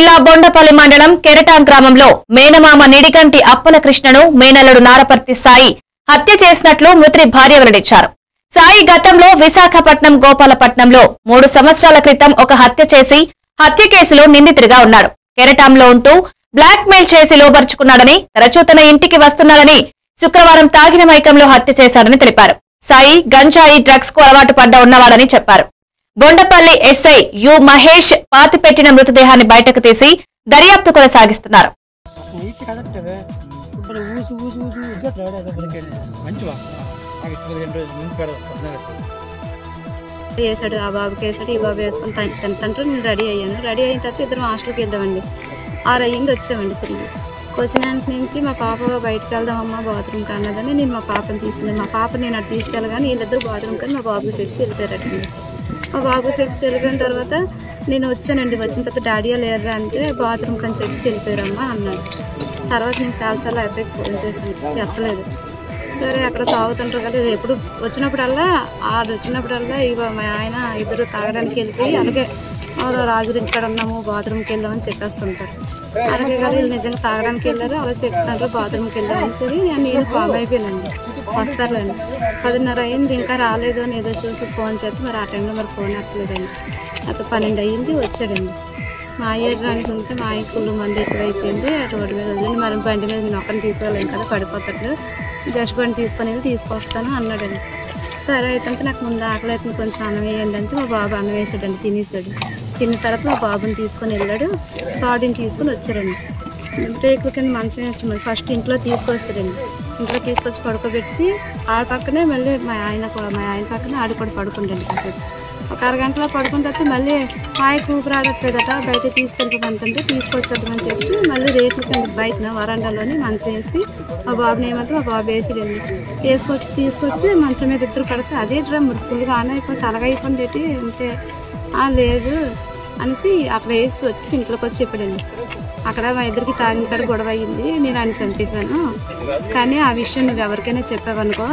జిల్లా బొండపల్లి మండలం కెరటాం గ్రామంలో మేనమామ నిడిగంటి అప్పల కృష్ణను మేనల్లుడు నారపర్తి సాయి హత్య చేసినట్లు మృతుడి భార్య వెల్లడించారు. సాయి గతంలో విశాఖపట్నం గోపాలపట్నంలో 3 సంవత్సరాల క్రితం ఒక హత్య చేసి హత్య కేసులో నిందితుడిగా ఉన్నాడు. కెరటాంలో ఉంటూ బ్లాక్ మెయిల్ చేసి లోబర్చుకున్నాడని, తరచూ తన ఇంటికి వస్తున్నాడని, శుక్రవారం తాగిన మైకంలో హత్య చేశాడని తెలిపారు. సాయి గంజాయి డ్రగ్స్ కు అలవాటు పడ్డ ఉన్నవాడని చెప్పారు. బొండపల్లి ఎస్ఐ యు మహేష్ పాతిపెట్టిన మృతదేహాన్ని బయటకు తీసి దర్యాప్తు కొనసాగిస్తున్నారు. వేసాడు, ఆ బాబుకి వేసాడు, ఈ బాబు వేసుకుని తండ్రి నేను రెడీ అయ్యాను. రెడీ అయిన తర్వాత ఇద్దరం హాస్టల్కి వెళ్దామండి. 6 అయ్యింది, వచ్చామండి. తిరిగి వచ్చిన నుంచి మా పాప బయటకు వెళ్దామమ్మా బాత్రూమ్ అన్నదని నేను మా పాపని తీసుకున్నాను. మా పాప నేను అటు తీసుకెళ్ళగానే వీళ్ళిద్దరు బాత్రూమ్ కానీ మా బాబుకి సెప్సి వెళ్ళిపోయారటండి. మా బాబుకి సెప్సి వెళ్ళిపోయిన తర్వాత నేను వచ్చానండి. వచ్చిన తర్వాత డాడీ లేరా అంటే బాత్రూమ్ కని చెప్పి వెళ్ళిపోయారమ్మా అన్నాడు. తర్వాత నేను చాలాసార్లు అబ్బాయికి ఫోన్ చేశాను, ఎత్తలేదు. సరే అక్కడ తాగుతుంటారు కదా, ఎప్పుడు వచ్చినప్పుడల్లా మా ఆయన ఇద్దరు తాగడానికి వెళ్ళిపోయి అలాగే రాజులు ఇంటికాడ ఉన్నాము బాత్రూమ్కి వెళ్దామని చెప్పేస్తుంటారు. అలాగే కదా వీళ్ళు నిజంగా తాగడానికి వెళ్ళారు, అలా చెప్తుంటారు బాత్రూమ్కి వెళ్దామని. సరే నేను కామ్ అయిపోయానండి, వస్తారులేండి. 10:30 అయింది, ఇంకా రాలేదు అని ఏదో చూసి ఫోన్ చేస్తే మరి ఆ టైంలో మరి ఫోన్ ఎత్తలేదండి. అప్పుడు 12 అయ్యింది, వచ్చాడండి. మా అయ్య రానికి ఉంటే మా అయ్య ఫుల్ మంది ఎక్కువైపోయింది. రోడ్డు మీద వదిలి మరి బండి మీద నేను ఒక్కరిని తీసుకెళ్ళాను కదా, పడిపోతాడు, జస్ట్ బండి తీసుకొని వెళ్ళి తీసుకొస్తాను అన్నాడండి. సరే అయితే నాకు ముందు ఆకలి అయితే కొంచెం అన్నం వేయండి అంటే మా బాబు అన్నం వేసాడండి, తినేసాడు. తిన్న తర్వాత మా బాబుని తీసుకొని వెళ్ళాడు, బాడీని తీసుకొని వచ్చారండి. రేకుల కింద మంచం వేసి ఫస్ట్ ఇంట్లో తీసుకొస్తాడండి. ఇంట్లో తీసుకొచ్చి పడుకోబెట్టి ఆడ పక్కనే మళ్ళీ మా ఆయన పక్కనే ఆడ కూడా పడుకుంటాండి. కాసేపు ఒక అరగంటలో పడుకున్న తర్వాత మళ్ళీ మాయ కూపురు ఆడట్లేదట, బయట తీసుకెళ్ళిపోతుంటే తీసుకొచ్చేద్దామని చెప్పి మళ్ళీ రేకుల కింద బయటన వరండాలోని మంచం వేసి మా బాబుని ఏమంటే మా బాబు వేసిడండి. తీసుకొచ్చి మంచం మీద ఇద్దరు పడితే అదే డ్రా మురుకులుగా ఆన్ అయిపోయి తలగైపోండి అంతే. లేదు అనేసి అక్కడ వేసి వచ్చి ఇంట్లోకి వచ్చి చెప్పాడండి. అక్కడ మా ఇద్దరికి తాగిన కాడ గొడవ అయ్యింది, నేను ఆయన చంపేశాను, కానీ ఆ విషయం నువ్వు ఎవరికైనా చెప్పావనుకో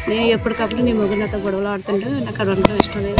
నేను ఎప్పటికప్పుడు నీ మొగుడు నాతో గొడవలు ఆడుతుంటే నాకు అక్కడ ఉండడం ఇష్టం లేదు.